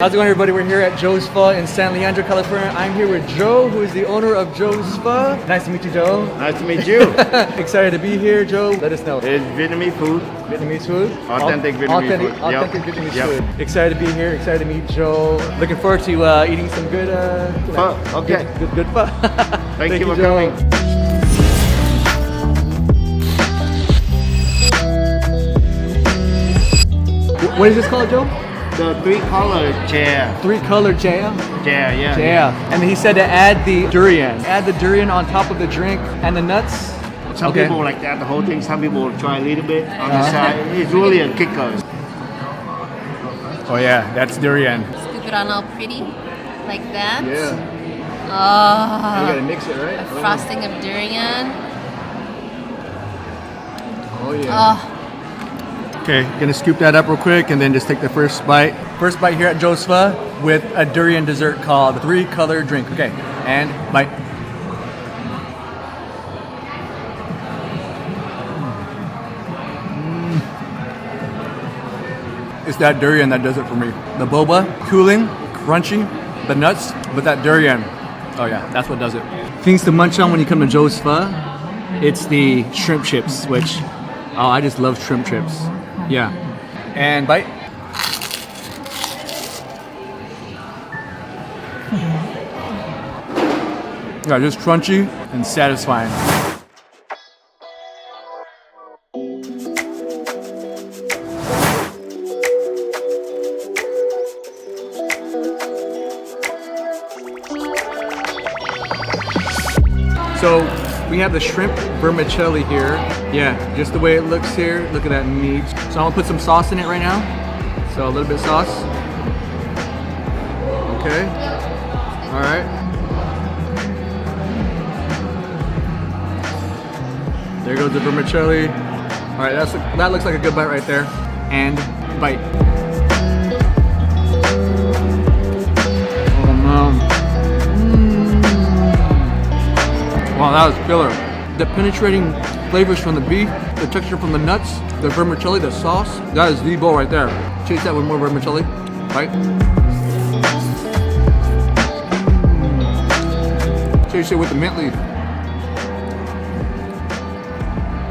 How's it going, everybody? We're here at Joe's Pho in San Leandro, California. I'm here with Joe, who is the owner of Joe's Pho. Nice to meet you, Joe. Nice to meet you. Excited to be here, Joe. Let us know. It's Vietnamese food. Vietnamese food? Authentic Vietnamese food. Authentic Vietnamese food. Excited to be here. Excited to meet Joe. Looking forward to eating some good Pho. Okay. Good pho. Thank you for Joe. coming. What is this called, Joe? The three-color chair. Three-color jam? Chair, yeah. Yeah. And he said to add the durian. Add the durian on top of the drink and the nuts. Some people like that, the whole thing. Some people try a little bit on the side. It's really a kicker. Oh yeah, that's durian. Scoop it on all pretty, like that. Yeah. Oh, You gotta mix it, right? a frosting of durian. Oh yeah. Oh, Okay, gonna scoop that up real quick and then just take the first bite. First bite here at Joe's Pho with a durian dessert called the three-color drink. Okay, and bite. It's that durian that does it for me. The boba, cooling, crunchy, the nuts, but that durian, oh yeah, that's what does it. Things to munch on when you come to Joe's Pho, it's the shrimp chips, which, oh, I just love shrimp chips. Yeah. And bite. Yeah, just crunchy and satisfying. So we have the shrimp vermicelli here. Yeah, just the way it looks here. Look at that meat. So I'm gonna put some sauce in it right now. So a little bit of sauce. Okay. All right. There goes the vermicelli. All right, that looks like a good bite right there. And bite. Oh no. Wow, that was killer. The penetrating flavors from the beef, the texture from the nuts, the vermicelli, the sauce, that is the bowl right there. Chase that with more vermicelli, right? Chase it with the mint leaf.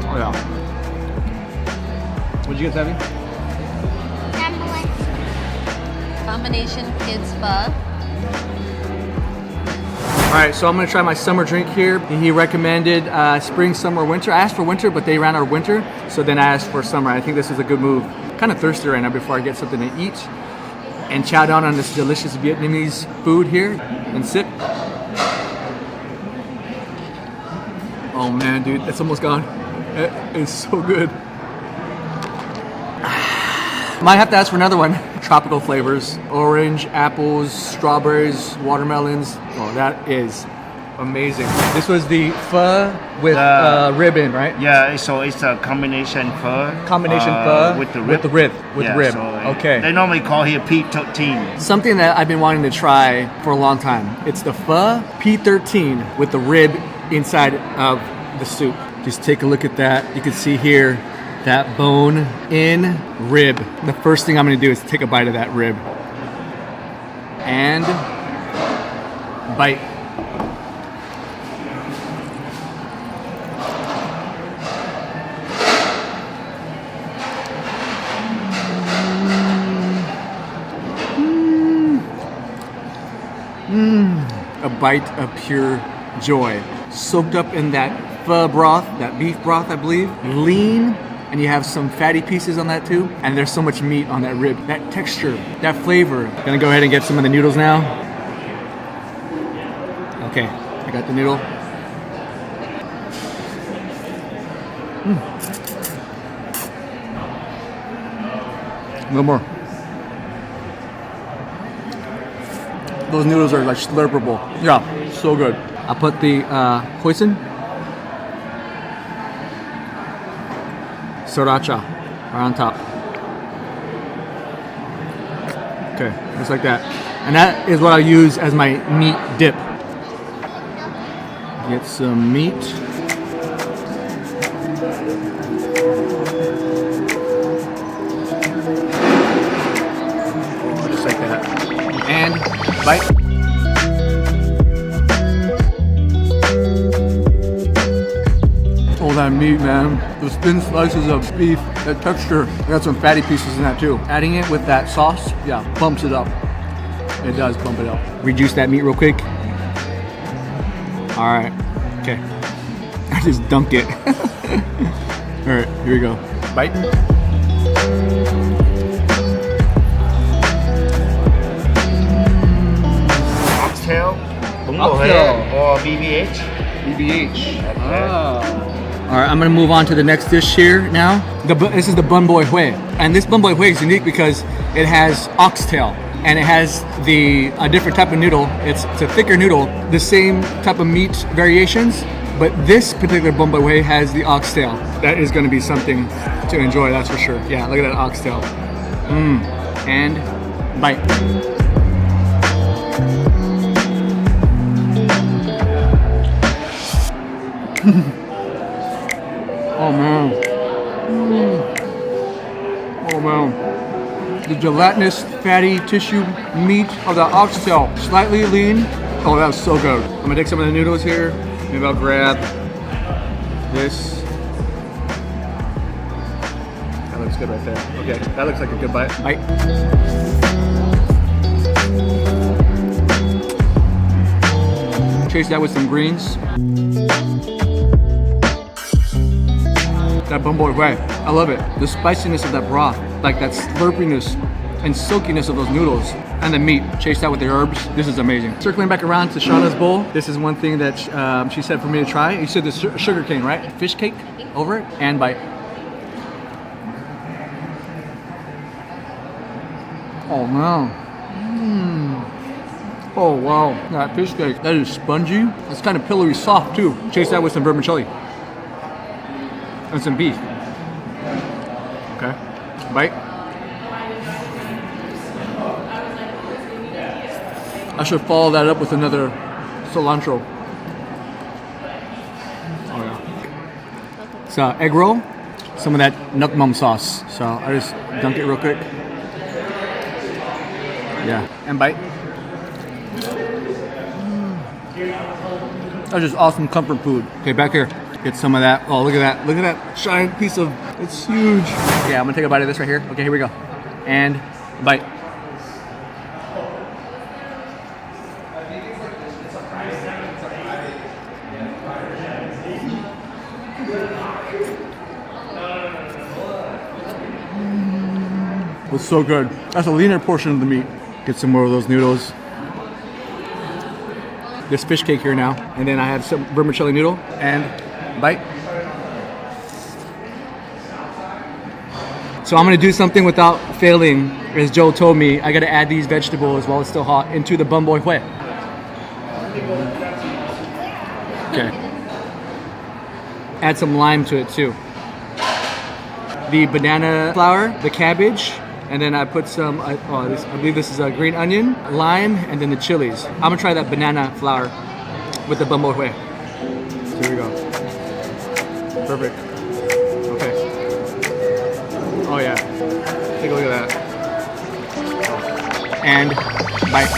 Oh yeah. What'd you get, Savvy? combination kids pho. All right, so I'm gonna try my summer drink here. He recommended spring, summer, winter. I asked for winter, but they ran out of winter, so then I asked for summer. I think this is a good move. Kind of thirsty right now before I get something to eat and chow down on this delicious Vietnamese food here and sip. Oh man, dude, it's almost gone. It is so good. Might have to ask for another one. Tropical flavors, orange, apples, strawberries, watermelons. Oh, that is amazing. This was the pho with ribbon, right? Yeah, so it's a combination pho. Combination pho with the rib. With the rib. Yeah, rib. so Okay. They normally call here P13. Something that I've been wanting to try for a long time. It's the pho P13 with the rib inside of the soup. Just take a look at that. You can see here that bone in rib. The first thing I'm gonna do is take a bite of that rib. And bite. A bite of pure joy. Soaked up in that pho broth, that beef broth, I believe. Lean, and you have some fatty pieces on that too. And there's so much meat on that rib. That texture, that flavor. Gonna go ahead and get some of the noodles now. Okay, I got the noodle. A little more. Those noodles are like slurpable. Yeah, so good. I'll put the hoisin, sriracha right on top. Okay, just like that. And that is what I use as my meat dip. Get some meat. Just like that. bite. Oh, that meat, man. Those thin slices of beef, that texture. I got some fatty pieces in that too. Adding it with that sauce, yeah, bumps it up. It does bump it up. Reduce that meat real quick. All right, okay. I just dunked it. All right, here we go. Bite. Oxtail, bumboy, or BBH. BBH. All right, I'm gonna move on to the next dish here now. This is the bumboy hue, and this bumboy hue is unique because it has oxtail, and it has a different type of noodle. It's a thicker noodle, the same type of meat variations, but this particular bumboy hue has the oxtail. That is gonna be something to enjoy, that's for sure. Yeah, look at that oxtail. And bite. Oh man. Oh man. The gelatinous, fatty tissue meat of the oxtail. Slightly lean. Oh, that was so good. I'm gonna take some of the noodles here. Maybe I'll grab this. That looks good right there. Okay, that looks like a good bite. Bite. Chase that with some greens. That bumboy hue, I love it. The spiciness of that broth, like that slurpiness and silkiness of those noodles, and the meat. Chase that with the herbs. This is amazing. Circling back around to Shauna's bowl, this is one thing that she said for me to try. You said the sugar cane, right? Fish cake over it, and bite. Oh man. Oh wow, that fish cake, that is spongy. It's kind of pillowy soft too. Chase that with some vermicelli. And some beef. Okay, bite. I should follow that up with another cilantro. Oh yeah. It's egg roll, some of that nukmum sauce. So I just dunk it real quick. Yeah, and bite. That's just awesome comfort food. Okay, back here. Get some of that. Oh, look at that. Look at that giant piece of, it's huge. Yeah, I'm gonna take a bite of this right here. Okay, here we go. And bite. It's so good. That's a leaner portion of the meat. Get some more of those noodles. This fish cake here now. And then I have some vermicelli noodle and bite. So I'm gonna do something without failing. As Joe told me, I gotta add these vegetables while it's still hot into the bumboy hue. Okay. Add some lime to it too. The banana flour, the cabbage, and then I put some, I believe this is a green onion, lime, and then the chilies. I'm gonna try that banana flour with the bumboy hue. So here we go. Perfect. Okay. Oh yeah. Take a look at that. And bite.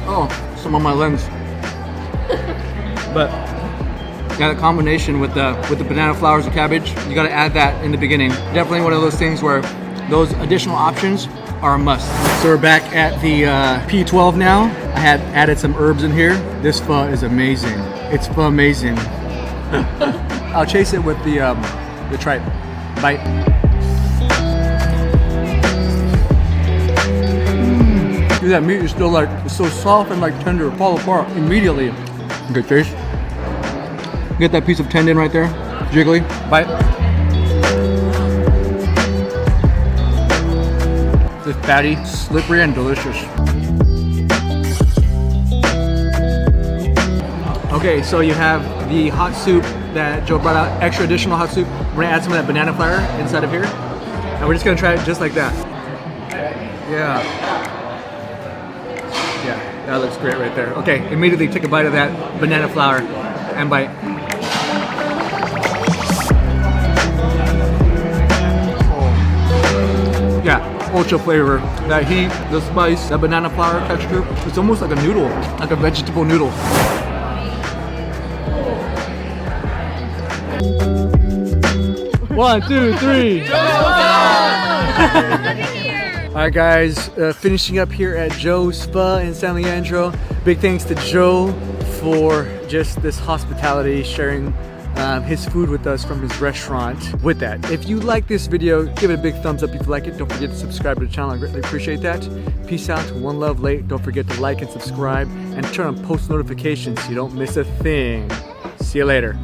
Oh, some on my lens. But yeah, the combination with the banana flours and cabbage, you gotta add that in the beginning. Definitely one of those things where those additional options are a must. So we're back at the P12 now. I had added some herbs in here. This pho is amazing. It's pho amazing. I'll chase it with the tripe. Bite. Dude, that meat is still like, it's so soft and like tender, fall apart immediately. Good taste. Get that piece of tendon right there, jiggly. Bite. It's fatty, slippery, and delicious. Okay, so you have the hot soup that Joe brought out, extra additional hot soup. We're gonna add some of that banana flour inside of here. And we're just gonna try it just like that. Yeah. Yeah, that looks great right there. Okay, immediately take a bite of that banana flour and bite. culture flavor. That heat, the spice, that banana flour texture. It's almost like a noodle, like a vegetable noodle. One, two, three. Alright guys, finishing up here at Joe's Pho in San Leandro. Big thanks to Joe for just this hospitality, sharing his food with us from his restaurant. With that, if you like this video, give it a big thumbs up if you like it. Don't forget to subscribe to the channel, I greatly appreciate that. Peace out, one love late. Don't forget to like and subscribe and turn on post notifications so you don't miss a thing. See you later.